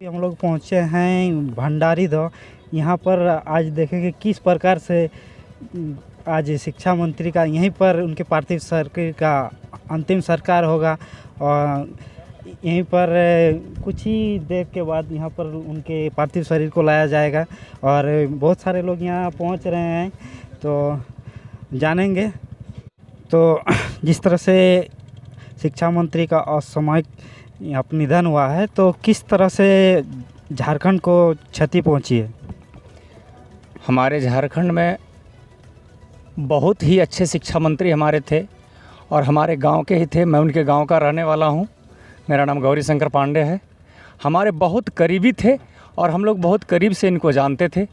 हम लोग पहुँचे हैं भंडारी दो। यहाँ पर आज देखेंगे किस प्रकार से आज शिक्षा मंत्री का यहीं पर उनके पार्थिव शरीर का अंतिम संस्कार होगा और यहीं पर कुछ ही देर के बाद यहाँ पर उनके पार्थिव शरीर को लाया जाएगा और बहुत सारे लोग यहाँ पहुँच रहे हैं तो जानेंगे। तो जिस तरह से शिक्षा मंत्री का असामयिक निधन हुआ है तो किस तरह से झारखंड को क्षति पहुंची है? हमारे झारखंड में बहुत ही अच्छे शिक्षा मंत्री हमारे थे और हमारे गांव के ही थे। मैं उनके गांव का रहने वाला हूं। मेरा नाम गौरी शंकर पांडे है। हमारे बहुत करीबी थे और हम लोग बहुत करीब से इनको जानते थे।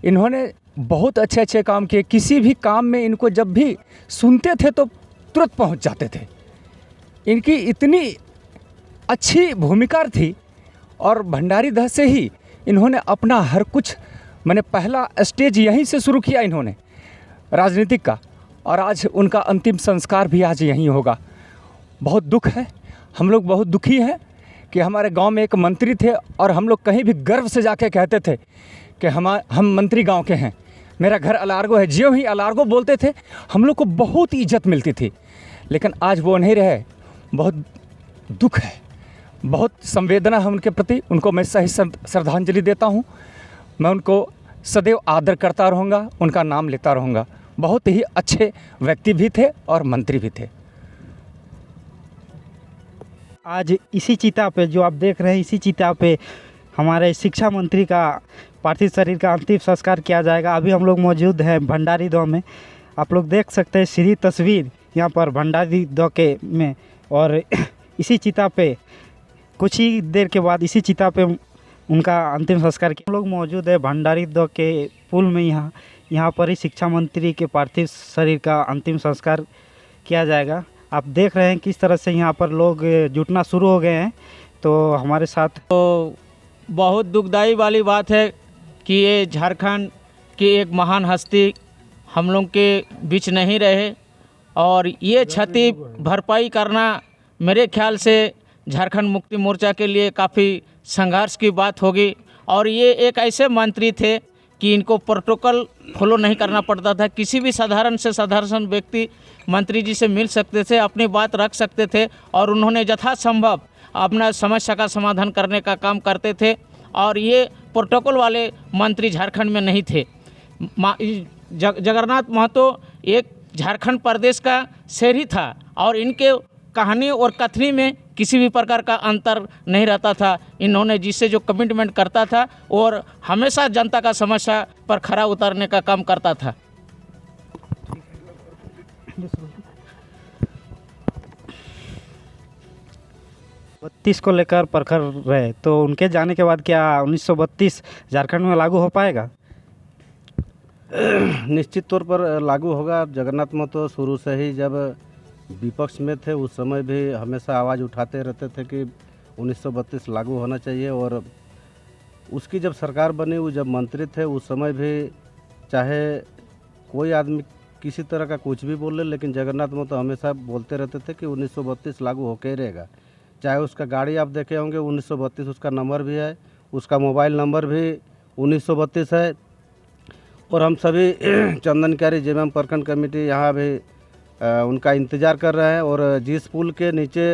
इन्होंने बहुत अच्छे अच्छे काम किए। किसी भी काम में इनको जब भी सुनते थे तो तुरंत पहुंच जाते थे। इनकी इतनी अच्छी भूमिका थी और भंडारी दह से ही इन्होंने अपना हर कुछ मैंने पहला स्टेज यहीं से शुरू किया इन्होंने राजनीतिक का, और आज उनका अंतिम संस्कार भी आज यहीं होगा। बहुत दुख है, हम लोग बहुत दुखी हैं कि हमारे गांव में एक मंत्री थे और हम लोग कहीं भी गर्व से जाके कहते थे कि हम मंत्री गांव के हैं। मेरा घर अलारगो है। ज्यों ही अलारगो बोलते थे हम लोग को बहुत इज्जत मिलती थी, लेकिन आज वो नहीं रहे। बहुत दुख है, बहुत संवेदना है उनके प्रति। उनको मैं सही श्रद्धांजलि देता हूँ। मैं उनको सदैव आदर करता रहूँगा, उनका नाम लेता रहूँगा। बहुत ही अच्छे व्यक्ति भी थे और मंत्री भी थे। आज इसी चिता पे जो आप देख रहे हैं, इसी चिता पे हमारे शिक्षा मंत्री का पार्थिव शरीर का अंतिम संस्कार किया जाएगा। अभी हम लोग मौजूद हैं भंडारी दो में। आप लोग देख सकते हैं सीधी तस्वीर यहाँ पर भंडारी दो के में, और इसी चिता पे कुछ ही देर के बाद इसी चिता पे उनका अंतिम संस्कार किया। हम लोग मौजूद है भंडारी दो के पुल में। यहाँ पर ही शिक्षा मंत्री के पार्थिव शरीर का अंतिम संस्कार किया जाएगा। आप देख रहे हैं किस तरह से यहाँ पर लोग जुटना शुरू हो गए हैं। तो हमारे साथ तो बहुत दुखदाई वाली बात है कि ये झारखंड की एक महान हस्ती हम लोग के बीच नहीं रहे, और ये क्षति भरपाई करना मेरे ख्याल से झारखंड मुक्ति मोर्चा के लिए काफ़ी संघर्ष की बात होगी। और ये एक ऐसे मंत्री थे कि इनको प्रोटोकॉल फॉलो नहीं करना पड़ता था। किसी भी साधारण से साधारण व्यक्ति मंत्री जी से मिल सकते थे, अपनी बात रख सकते थे, और उन्होंने यथासंभव अपना समस्या का समाधान करने का काम करते थे। और ये प्रोटोकॉल वाले मंत्री झारखंड में नहीं थे। जगन्नाथ महतो एक झारखंड प्रदेश का शहरी था और इनके कहानी और कथनी में किसी भी प्रकार का अंतर नहीं रहता था। इन्होंने जिससे जो कमिटमेंट करता था और हमेशा जनता का समस्या पर खरा उतरने का काम करता था। 32 को लेकर प्रखर रहे, तो उनके जाने के बाद क्या 1932 झारखंड में लागू हो पाएगा? निश्चित तौर पर लागू होगा। जगन्नाथ महतो शुरू से ही जब विपक्ष में थे उस समय भी हमेशा आवाज़ उठाते रहते थे कि 1932 लागू होना चाहिए। और उसकी जब सरकार बनी, वो जब मंत्री थे उस समय भी चाहे कोई आदमी किसी तरह का कुछ भी बोल ले, लेकिन जगन्नाथ महतो हमेशा बोलते रहते थे कि 1932 लागू होके ही रहेगा। चाहे उसका गाड़ी आप देखे होंगे 1932 उसका नंबर भी है, उसका मोबाइल नंबर भी 1932 है। और हम सभी चंदनकारी जेएमएम प्रखंड कमेटी यहाँ भी उनका इंतज़ार कर रहे हैं। और जिस पुल के नीचे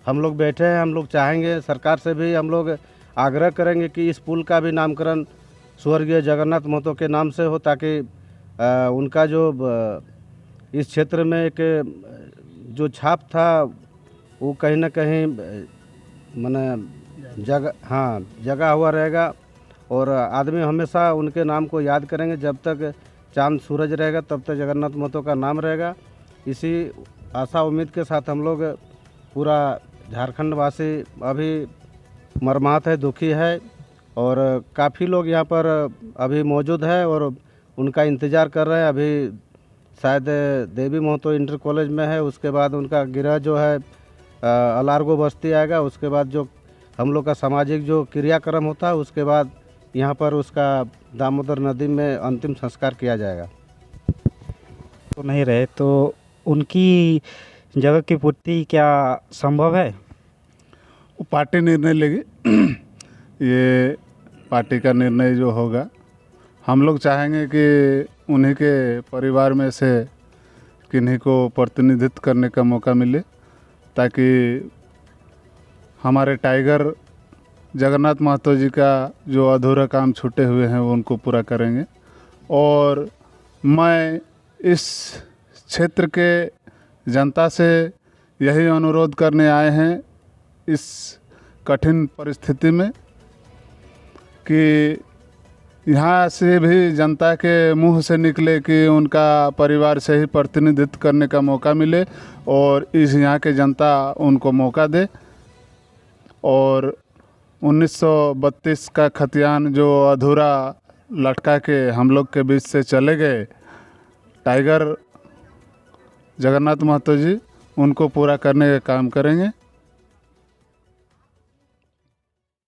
हम लोग बैठे हैं, हम लोग चाहेंगे, सरकार से भी हम लोग आग्रह करेंगे कि इस पुल का भी नामकरण स्वर्गीय जगन्नाथ महतो के नाम से हो, ताकि उनका जो इस क्षेत्र में एक जो छाप था वो कहीं ना कहीं माने जगह हुआ रहेगा। और आदमी हमेशा उनके नाम को याद करेंगे। जब तक चांद सूरज रहेगा तब तक जगन्नाथ महतो का नाम रहेगा। इसी आशा उम्मीद के साथ हम लोग पूरा झारखंड वासी अभी मर्माहत है, दुखी है, और काफ़ी लोग यहाँ पर अभी मौजूद है और उनका इंतज़ार कर रहे हैं। अभी शायद देवी महतो इंटर कॉलेज में है, उसके बाद उनका गिरह जो है अलारगो बस्ती आएगा। उसके बाद जो हम लोग का सामाजिक जो क्रियाक्रम होता है उसके बाद यहाँ पर उसका दामोदर नदी में अंतिम संस्कार किया जाएगा। तो नहीं रहे तो उनकी जगह की पूर्ति क्या संभव है? वो पार्टी निर्णय लेगी। ये पार्टी का निर्णय जो होगा, हम लोग चाहेंगे कि उन्हीं के परिवार में से किन्हीं को प्रतिनिधित्व करने का मौका मिले, ताकि हमारे टाइगर जगन्नाथ महतो जी का जो अधूरा काम छूटे हुए हैं वो उनको पूरा करेंगे। और मैं इस क्षेत्र के जनता से यही अनुरोध करने आए हैं इस कठिन परिस्थिति में कि यहाँ से भी जनता के मुंह से निकले कि उनका परिवार से ही प्रतिनिधित्व करने का मौका मिले और इस यहाँ के जनता उनको मौका दे। और 1932 का खतियान जो अधूरा लटका के हम लोग के बीच से चले गए टाइगर जगन्नाथ महतो जी, उनको पूरा करने का काम करेंगे।